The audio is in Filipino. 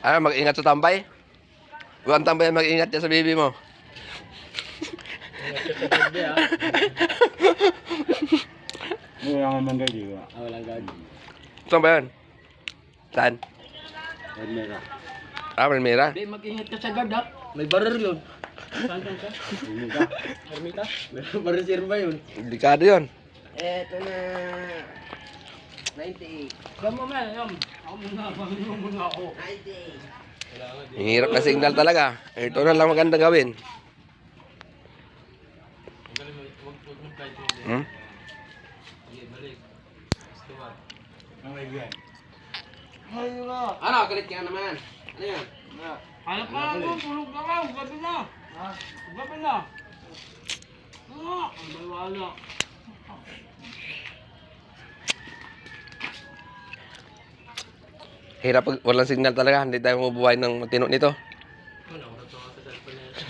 Ano, mag-ingat sa tambay? Huwag ang tambay mag-ingat dyan sa baby mo. Wala nga man gaji ba? Walang gaji. Saan ba yan? Saan? Palmera. Palmera. Hindi, mag-ingat ka sa guard ha. May barer yun. Saan ka? Ermita. Ermita? May barer sir ba yun? Delikado yun. Eto na. 90. Gamo man, yum. Ako muna ako. 90. Ang hirap na signal talaga. Ito na lang maganda gawin. Hmm? Ano, galit ka naman. Ano yan? Ano ka ako? Tulog ka ka. Gabi na. Gabi na. Ano? Ang baliwala. Hirap pag walang signal talaga. Hindi tayo mabuhay ng matino nito. Ano? Oras ako sa cellphone na yan.